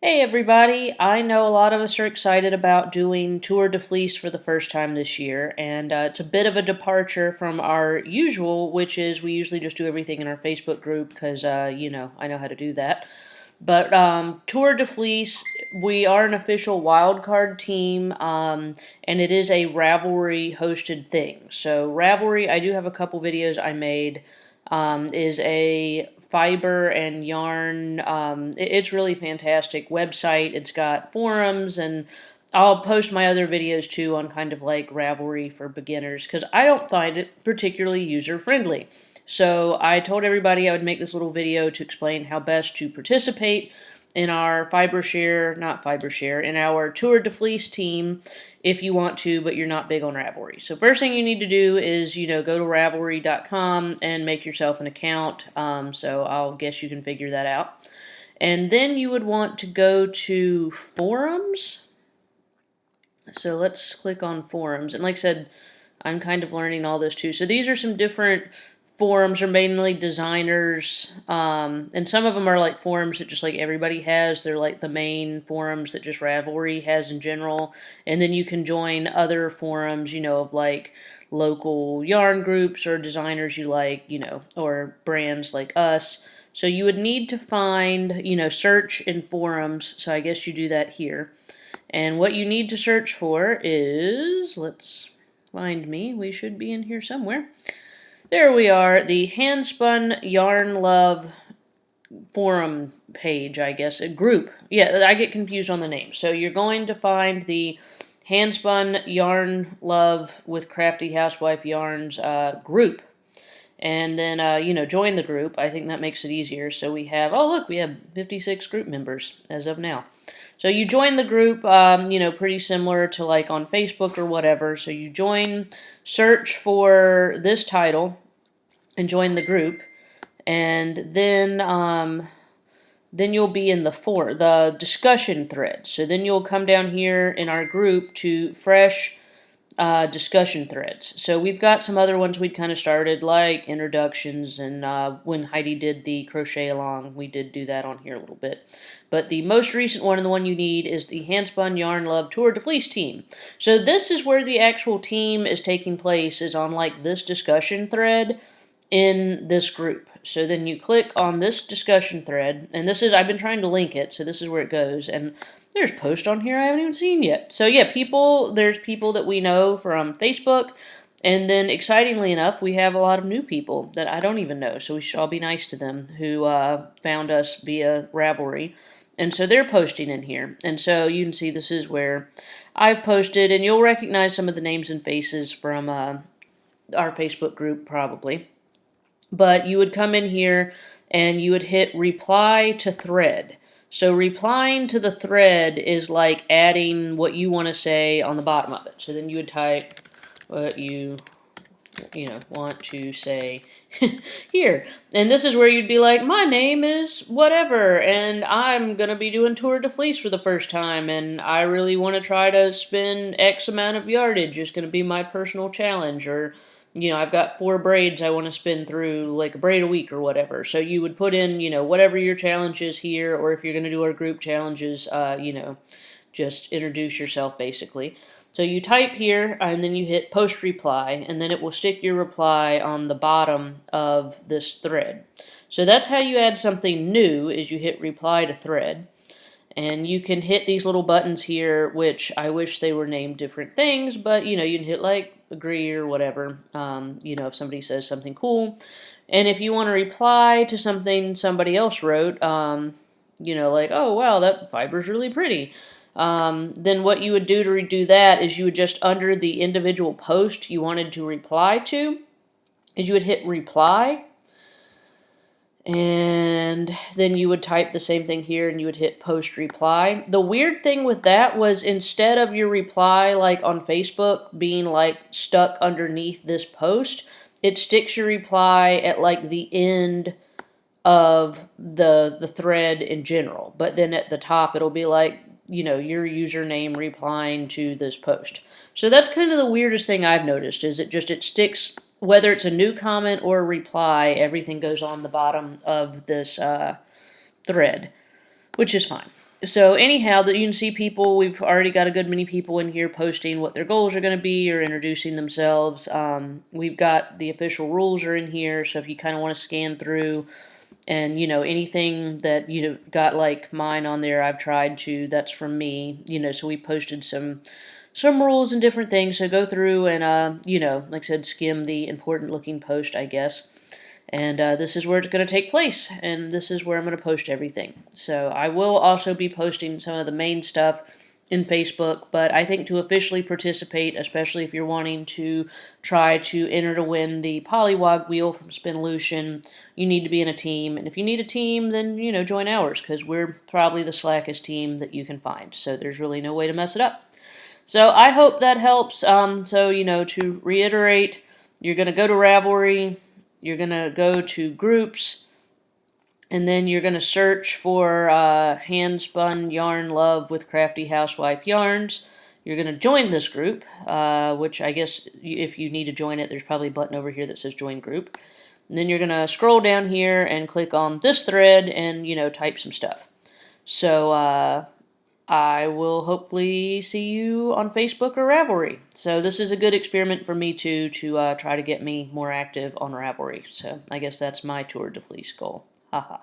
Hey everybody, I know a lot of us are excited about doing Tour de Fleece for the first time this year, and it's a bit of a departure from our usual, which is we usually just do everything in our Facebook group because, I know how to do that. But Tour de Fleece, we are an official wildcard team, and it is a Ravelry hosted thing. So Ravelry, I do have a couple videos I made, is a fiber and yarn. It's really fantastic website. It's got forums, and I'll post my other videos too on kind of like Ravelry for beginners because I don't find it particularly user friendly. So I told everybody I would make this little video to explain how best to participate in our in our Tour de Fleece team if you want to, but you're not big on Ravelry. So first thing you need to do is, go to Ravelry.com and make yourself an account. So I'll guess you can figure that out. And then you would want to go to forums. So let's click on forums. And like I said, I'm kind of learning all this too. So these are some different forums, are mainly designers, and some of them are like forums that just like everybody has. They're like the main forums that just Ravelry has in general. And then you can join other forums, of like local yarn groups or designers you like, or brands like us. So you would need to find, search in forums. So I guess you do that here. And what you need to search for is, let's find me. We should be in here somewhere. There we are, the Handspun Yarn Love forum page, I guess, a group. Yeah, I get confused on the name. So you're going to find the Handspun Yarn Love with Crafty Housewife Yarns group. And then, join the group. I think that makes it easier. So we have, oh, look, we have 56 group members as of now. So you join the group, pretty similar to like on Facebook or whatever. So you join, search for this title, and join the group. And then you'll be in the discussion thread. So then you'll come down here in our group to fresh discussion threads. So we've got some other ones we'd kind of started, like introductions, and when Heidi did the crochet along, we did do that on here a little bit. But the most recent one, and the one you need, is the Handspun Yarn Love Tour de Fleece team. So this is where the actual team is taking place, is on like this discussion thread in this group. So then you click on this discussion thread, and this is, I've been trying to link it, so this is where it goes, and there's posts on here I haven't even seen yet. So yeah, there's people that we know from Facebook, and then excitingly enough, we have a lot of new people that I don't even know, so we should all be nice to them who found us via Ravelry. And so they're posting in here, and so you can see this is where I've posted, and you'll recognize some of the names and faces from our Facebook group probably. But you would come in here and you would hit reply to thread. So replying to the thread is like adding what you want to say on the bottom of it. So then you would type what you want to say here. And this is where you'd be like, my name is whatever, and I'm going to be doing Tour de Fleece for the first time, and I really want to try to spin X amount of yardage. It's going to be my personal challenge, or I've got 4 braids I want to spin through, like a braid a week or whatever. So you would put in, whatever your challenge is here, or if you're going to do our group challenges, just introduce yourself basically. So you type here, and then you hit post reply, and then it will stick your reply on the bottom of this thread. So that's how you add something new, is you hit reply to thread. And you can hit these little buttons here, which I wish they were named different things, but, you can hit, like, agree or whatever, if somebody says something cool. And if you want to reply to something somebody else wrote, like, oh, wow, that fiber's really pretty, then what you would do to redo that is you would just, under the individual post you wanted to reply to, is you would hit reply. And then you would type the same thing here, and you would hit post reply. The weird thing with that was, instead of your reply like on Facebook being like stuck underneath this post, it sticks your reply at like the end of the thread in general. But then at the top it'll be like, your username replying to this post. So that's kind of the weirdest thing I've noticed, is it sticks. Whether it's a new comment or a reply, everything goes on the bottom of this thread, which is fine. So anyhow, that you can see people, we've already got a good many people in here posting what their goals are going to be or introducing themselves. We've got the official rules are in here, so if you kind of want to scan through and, anything that you got like mine on there, I've tried to, that's from me, so we posted some rules and different things. So go through and, like I said, skim the important looking post, I guess. And this is where it's going to take place, and this is where I'm going to post everything. So I will also be posting some of the main stuff in Facebook, but I think to officially participate, especially if you're wanting to try to enter to win the Polywog wheel from Spinolution, you need to be in a team. And if you need a team, then, join ours, because we're probably the slackest team that you can find. So there's really no way to mess it up. So I hope that helps. To reiterate, you're going to go to Ravelry, you're going to go to groups, and then you're going to search for Handspun Yarn Love with Crafty Housewife Yarns. You're going to join this group, which I guess if you need to join it, there's probably a button over here that says Join Group. And then you're going to scroll down here and click on this thread and, type some stuff. So I will hopefully see you on Facebook or Ravelry. So this is a good experiment for me too, to try to get me more active on Ravelry. So I guess that's my Tour de Fleece goal. Haha.